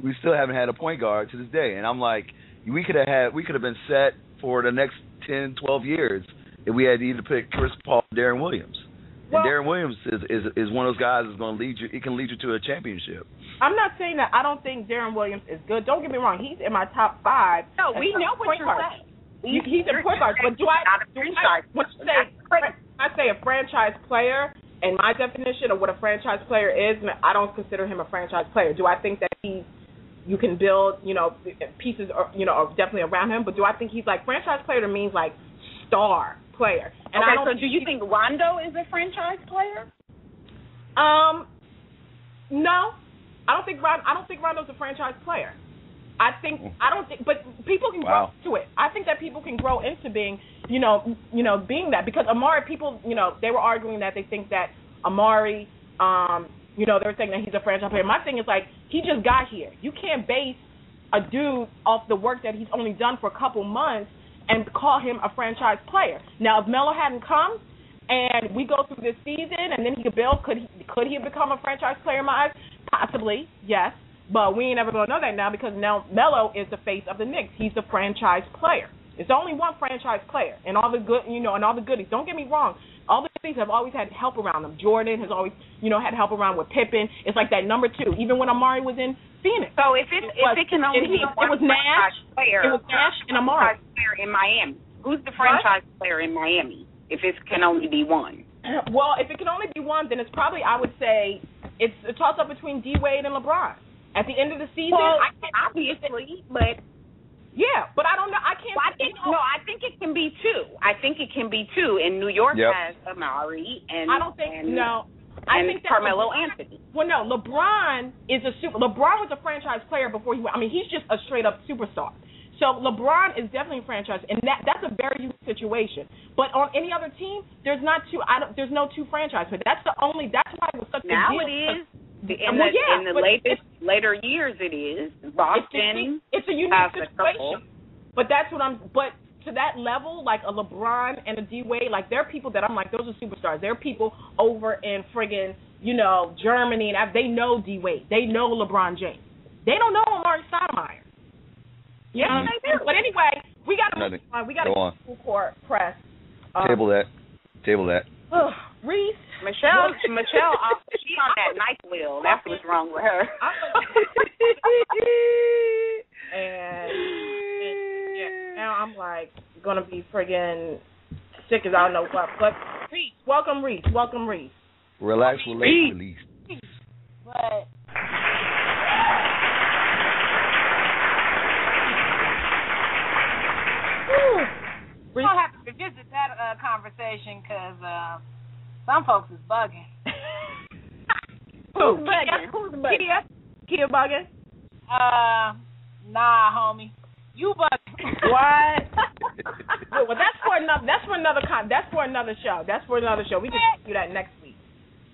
We still haven't had a point guard to this day, and I'm like, we could have been set for the next 10, 12 years if we had either pick Chris Paul or Darren Williams. And Darren Williams is one of those guys that's going to lead you. He can lead you to a championship. I'm not saying that I don't think Darren Williams is good. Don't get me wrong. He's in my top 5. No, we know what you're saying. He's a point guard, but I say a franchise player, in my definition of what a franchise player is, I don't consider him a franchise player. Do I think that you can build, pieces, definitely around him, but do I think he's like franchise player means like star player? And so do you think Rondo is a franchise player? No, I don't think Rondo's a franchise player. But people can grow into it. I think that people can grow into being, being that, because Amari, people, they were arguing that they think that Amari, they were saying that he's a franchise player. My thing is like, he just got here. You can't base a dude off the work that he's only done for a couple months and call him a franchise player. Now, if Melo hadn't come and we go through this season and then he could build, could he have become a franchise player in my eyes? Possibly, yes. But we ain't ever going to know that now because now Melo is the face of the Knicks. He's the franchise player. It's only one franchise player, and all the good, and all the goodies. Don't get me wrong. All the goodies have always had help around them. Jordan has always, had help around with Pippen. It's like that number 2. Even when Amari was in Phoenix. So if it can only be one franchise player, it was Nash and Amari. Player in Miami. Who's the franchise player in Miami? If it can only be one. Well, if it can only be one, then it's probably, I would say, it's a toss up between D Wade and LeBron. At the end of the season, obviously, but. Yeah, but I don't know. I can't. No, I think it can be 2. I think it can be 2. And New York has Amari and I don't think I think that Carmelo Anthony. Well, no, LeBron is LeBron was a franchise player before he went. I mean, he's just a straight up superstar. So LeBron is definitely a franchise, and that's a very unique situation. But on any other team, there's not 2. There's no 2 franchise. But that's why it was such a now deal. It is. In the later years, it is. Boston. It's a unique situation. But that's what But to that level, like a LeBron and a D Wade, like there are people that I'm like, those are superstars. There are people over in friggin', Germany, and they know D Wade. They know LeBron James. They don't know Amari Stoudemire. Yeah, they do. But anyway, we got to move on. We got to go on. Full court press. Table that. Reese. Michelle, she's on that night wheel. That's what's wrong with her. and now I'm like gonna be friggin' sick as I don't know what. But Reese, welcome Reese. Relax, release. But we don't have to revisit that conversation because some folks is bugging. Who's bugging? Kia bugging? Nah, homie. You bugging. What? Well, that's for another show. We can do that next week.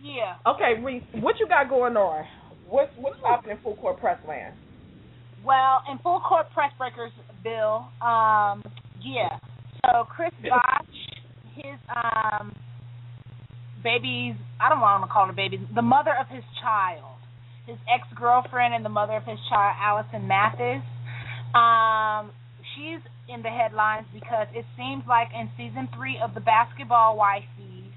Yeah. Okay, Reese, what you got going on? What's happening in full court press land? Well, in full court press breakers, Bill, So Chris Bosh, his baby's, I don't want to call her baby, the mother of his child, his ex-girlfriend and the mother of his child, Allison Mathis, she's in the headlines because it seems like in season 3 of the Basketball Wifeys,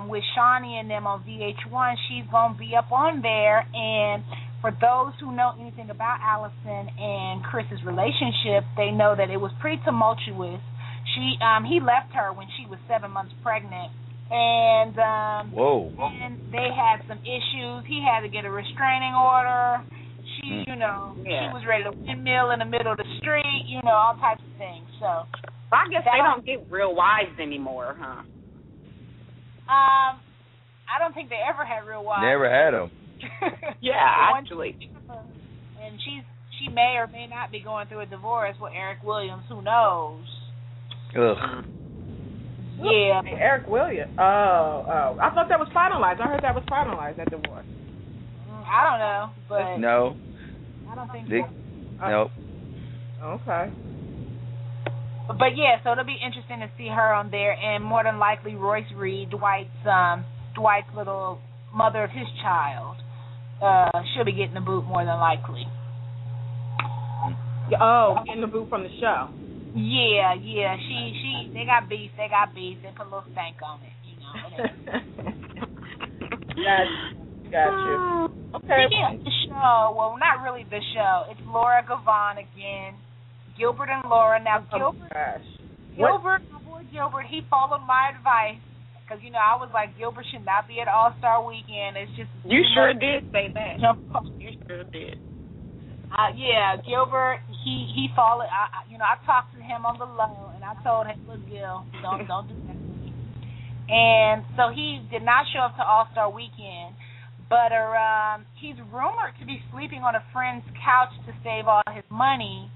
with Shawnee and them on VH1, she's going to be up on there. And for those who know anything about Allison and Chris's relationship, they know that it was pretty tumultuous. He left her when she was 7 months pregnant. And and they had some issues. He had to get a restraining order. She, she was ready to windmill in the middle of the street, all types of things. So I guess they don't get real wives anymore, huh? I don't think they ever had real wives. Never had them. Yeah, actually. And she may or may not be going through a divorce with Eric Williams. Who knows? Ugh. Yeah. Eric Williams. Oh. I thought that was finalized. I heard that was finalized, that divorce. I don't know, but no. I don't think so. Nope. Okay. But yeah, so it'll be interesting to see her on there, and more than likely Royce Reed, Dwight's little mother of his child. She'll be getting the boot more than likely. Getting the boot from the show. Yeah. She they got beef. They put a little stank on it, Got you. Okay. Speaking of the show, well, not really the show. It's Laura Gavon again. Gilbert and Laura. Now, Gilbert, my boy Gilbert, he followed my advice because, I was like, Gilbert should not be at All-Star Weekend. It's just... You sure did say that. You sure did. Yeah, Gilbert, he followed. I talked to him on the low, and I told him, look, Gil, don't do that to me. And so he did not show up to All-Star Weekend, but he's rumored to be sleeping on a friend's couch to save all his money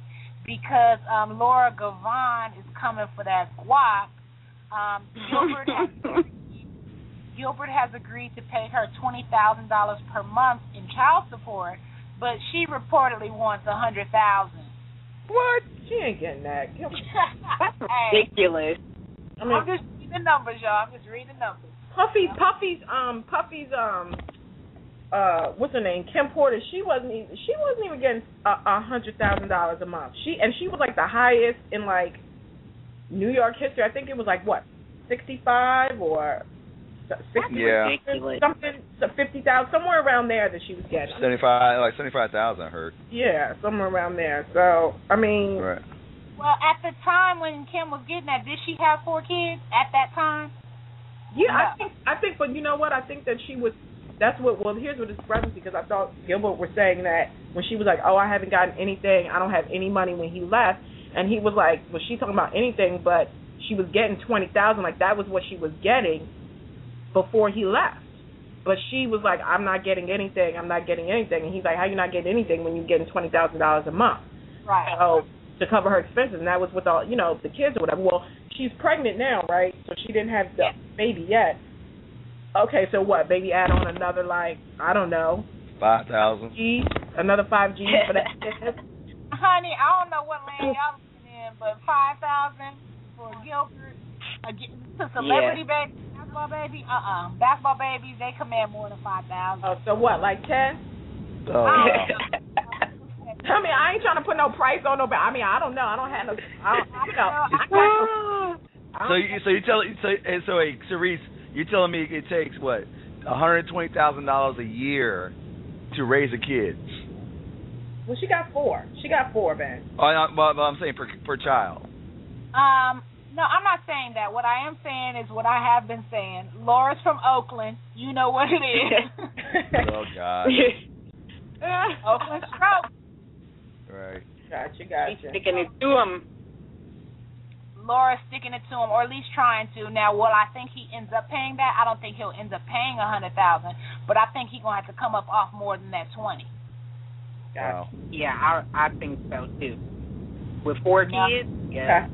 because Laura Gavon is coming for that guap. Gilbert has agreed to pay her $20,000 per month in child support, but she reportedly wants $100,000. What? She ain't getting that. That's ridiculous. I mean, I'm just reading the numbers, y'all. I'm just reading the numbers. Puffy's what's her name? Kim Porter. She wasn't even getting $100,000 a month. She was like the highest in like New York history. I think it was like what, 65 or 60, yeah, something, 50,000, somewhere around there that she was getting. 75,000. I heard. Yeah, somewhere around there. So I mean, right. Well, at the time when Kim was getting that, did she have 4 kids at that time? yeah, I think, but you know what? I think that she was. That's what. Well, here's what the discrepancy, because I thought Gilbert was saying that when she was like, "Oh, I haven't gotten anything. I don't have any money," when he left, and he was like, "Was she talking about anything?" But she was getting 20,000. Like that was what she was getting before he left. But she was like, "I'm not getting anything. I'm not getting anything." And he's like, "How you not getting anything when you're getting $20,000 a month?" Right. So to cover her expenses, and that was with all the kids or whatever. Well, she's pregnant now, right? So she didn't have the baby yet. Okay, so what? Baby add on another, like, I don't know, 5,000. Another 5 G's for that kid. Honey, I don't know what land y'all living in, but 5,000 for Gilbert, to celebrity baby, basketball baby. Basketball babies, they command more than 5,000. Oh, so what? Like 10? Oh. I mean, I ain't trying to put no price on nobody. I mean, I don't know. I don't have no. Cerise, you're telling me it takes what, $120,000 a year to raise a kid? Well, she got 4. She got 4, Ben. Well, I'm saying per child. No, I'm not saying that. What I am saying is what I have been saying. Laura's from Oakland. You know what it is. Oh God. Oakland stroke. Right. Gotcha. He's sticking it to him. Laura's sticking it to him, or at least trying to. Now, will I think he ends up paying that? I don't think he'll end up paying $100,000, but I think he's gonna have to come up off more than that 20. Wow. Yeah, I think so too. With 4 kids, yeah.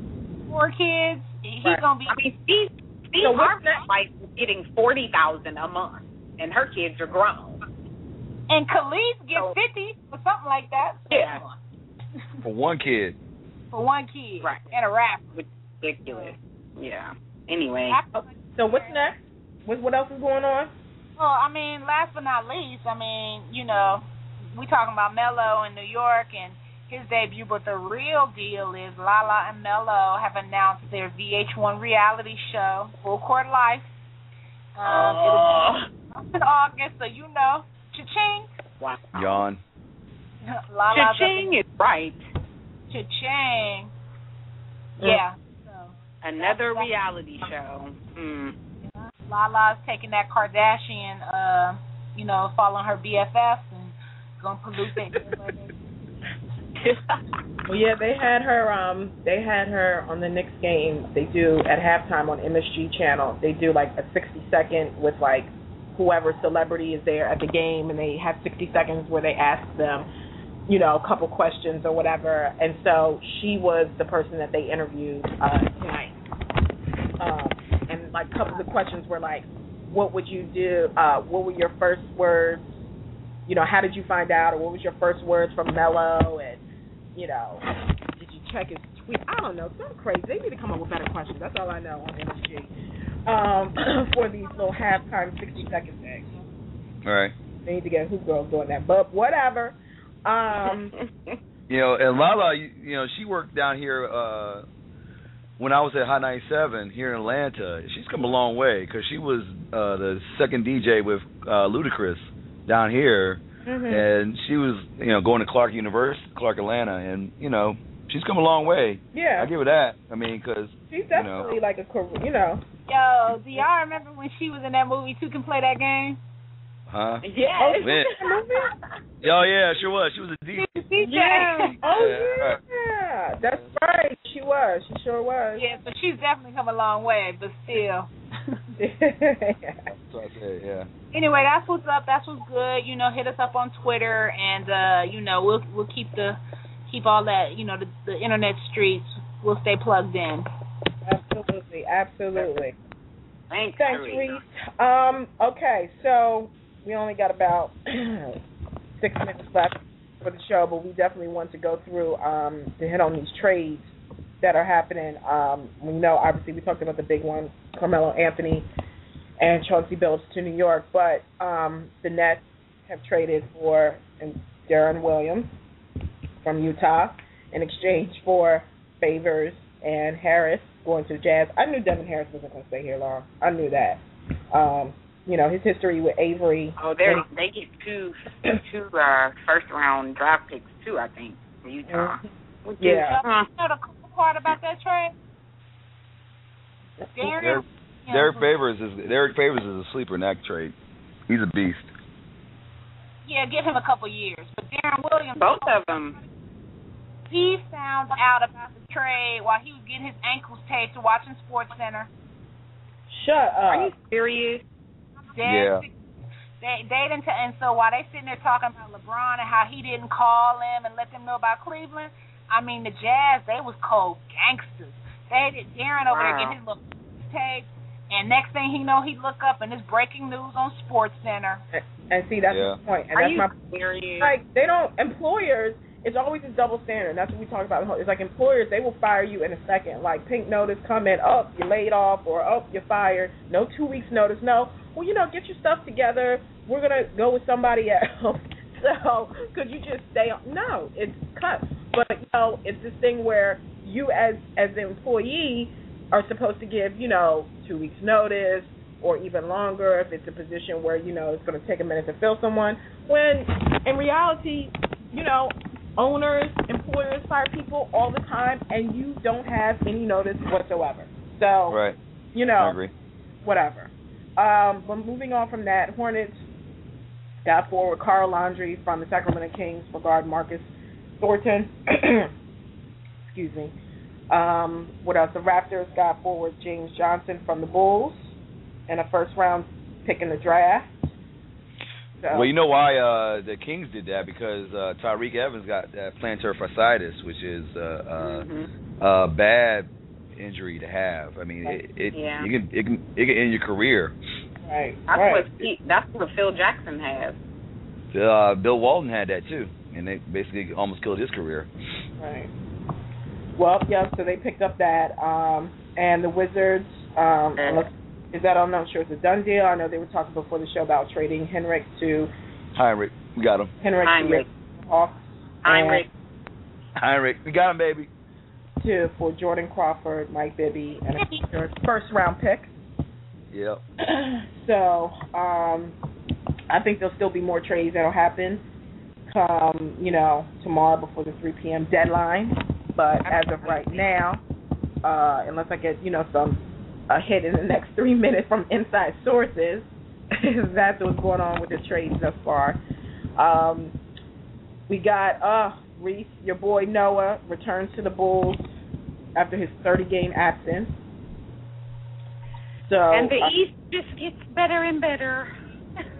4 kids, he's gonna be. I mean, Steve Harvey's like getting $40,000 a month, and her kids are grown. And Khalid gets 50 or something like that. So yeah. For one kid. For one kid. Right. And a rap. Ridiculous. Yeah. Anyway. So what's next? What else is going on? Well, I mean, last but not least, I mean, we talking about Mello in New York and his debut, but the real deal is Lala and Mello have announced their VH1 reality show, Full Court Life. It'll be in August, so cha-ching. Wow. Yawn. Cha-ching is right. Cha-ching. Yeah. So another reality show. Lala's taking that Kardashian, following her BFF and gonna pollute that. Well, yeah, they had her on the Knicks game. They do at halftime on MSG channel. They do like a 60-second with like whoever celebrity is there at the game, and they have 60 seconds where they ask them, a couple questions or whatever. And so she was the person that they interviewed tonight. And like a couple of the questions were like, what would you do? What were your first words? How did you find out? Or what was your first words from Mello? And did you check his tweet? I don't know, something crazy. They need to come up with better questions. That's all I know on MSG for these little halftime 60-second things. All right. They need to get Hoop Girls doing that, but whatever. And Lala, she worked down here when I was at Hot 97 here in Atlanta. She's come a long way because she was the second DJ with Ludacris down here. Mm-hmm. And she was, going to Clark Atlanta, and, she's come a long way. Yeah. I give her that. I mean, because, she's definitely like a, Yo, do y'all remember when she was in that movie, Two Can Play That Game? Huh? Yeah. Oh, yeah, sure was. She was a DJ. Yeah. Oh, yeah. That's right. She was. She sure was. Yeah, so she's definitely come a long way, but still. That's what I said, yeah. Anyway, that's what's up. That's what's good. Hit us up on Twitter, and we'll keep all that. The internet streets. We'll stay plugged in. Absolutely. Thanks, Reese. Okay, so we only got about 6 minutes left. for the show, but we definitely want to go through to hit on these trades that are happening. We know, obviously, we talked about the big one, Carmelo Anthony and Chauncey Billups to New York, but the Nets have traded for Deron Williams from Utah in exchange for Favors and Harris going to the Jazz. I knew Devin Harris wasn't going to stay here long. I knew that. His history with Avery. Oh, they get two first round draft picks too, I think, for Utah. Mm-hmm. Yeah. You know the cool part about that trade? Derek Favors is a sleeper in that trade. He's a beast. Yeah, give him a couple years. But Deron Williams, both of them. He found out about the trade while he was getting his ankles taped watching SportsCenter. Shut up. Are you serious? Yeah. They didn't, and so while they sitting there talking about LeBron and how he didn't call them and let them know about Cleveland, I mean the Jazz, they was cold gangsters. They did Deron over there getting his little tape, and next thing he know, he look up and it's breaking news on SportsCenter. And see, that's the point. And Are that's you my serious? like they don't employers. It's always a double standard. That's what we talk about. It's like employers, they will fire you in a second. Like pink notice come in, oh, you're laid off, or oh, you're fired. No 2 weeks notice. No, well, get your stuff together. We're gonna go with somebody else. So could you just stay on? No, it's cut. But it's this thing where you as the employee are supposed to give 2 weeks notice or even longer if it's a position where it's going to take a minute to fill someone. When in reality, owners, employers fire people all the time, and you don't have any notice whatsoever. So, right. I agree. Whatever. But moving on from that, Hornets got forward Carl Landry from the Sacramento Kings for guard Marcus Thornton. Excuse me. What else? The Raptors got forward James Johnson from the Bulls and a first-round pick in the draft. So. Well, you know why the Kings did that? Because Tyreke Evans got plantar fasciitis, which is a bad injury to have. I mean, it can end your career. Right. That's what Phil Jackson has. Bill Walton had that too, and they basically almost killed his career. Right. Well, so they picked up that, and the Wizards. Is that all? I'm not sure it's a done deal. I know they were talking before the show about trading Henrik to. Heinrich, we got him. Heinrich. Heinrich, we got him, baby. For Jordan Crawford, Mike Bibby, and a first-round pick. Yep. So, I think there'll still be more trades that'll happen come, tomorrow before the 3 p.m. deadline. But as of right now, unless I get, a hit in the next 3 minutes from inside sources, that's what's going on with the trades thus far. We got Reese, your boy Noah, returns to the Bulls after his 30-game absence. So, and the East just gets better and better.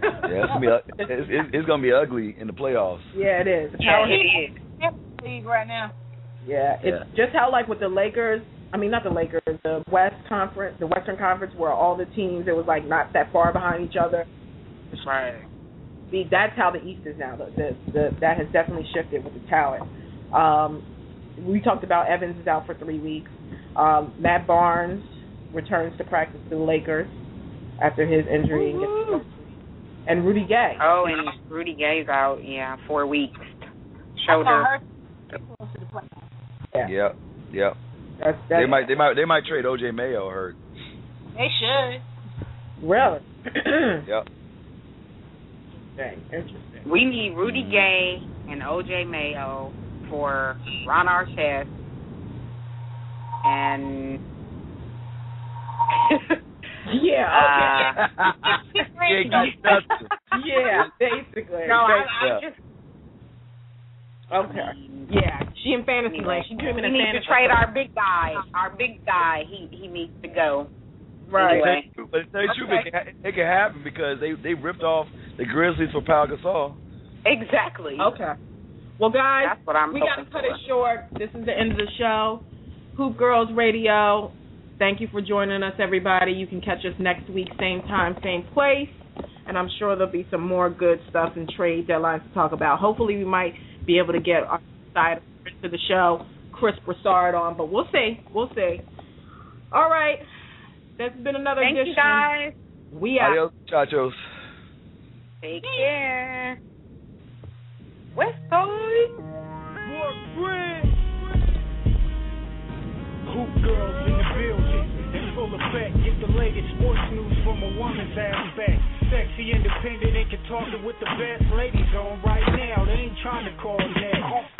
Yeah, it's gonna be ugly in the playoffs. Yeah, it is. It is. League right now. Yeah, it's just how like with the Lakers. I mean, not the Lakers, the Western Conference, where all the teams, it was like not that far behind each other. Right. See, that's how the East is now. That has definitely shifted with the talent. We talked about Evans is out for 3 weeks. Matt Barnes returns to practice for the Lakers after his injury. And Rudy Gay. Oh, and Rudy Gay's out, 4 weeks. Shoulder. Yeah. They might trade OJ Mayo hurt. They should. Really? Yep. Dang, interesting. We need Rudy Gay and OJ Mayo for Ron Artest and basically. No, I just. Okay. Yeah, she in fantasy land. She dreaming in fantasy. We need to trade our big guy. He needs to go. Right. Anyway. But to tell you the truth, it can happen because they ripped off the Grizzlies for Pau Gasol. Exactly. Okay. Well, guys, that's what we got to cut it short. This is the end of the show. Hoop Girls Radio. Thank you for joining us, everybody. You can catch us next week, same time, same place. And I'm sure there'll be some more good stuff and trade deadlines to talk about. Hopefully we might be able to get our side to the show, Chris Broussard on, but we'll see. All right, that's been another edition. Thank you, guys. We out. Adios, chachos. Take care. West Side. Hoop girls in the building, in full effect. Get the latest sports news from a woman's aspect. Sexy, independent, and can talk it with the best. Ladies on right now, they ain't trying to call next.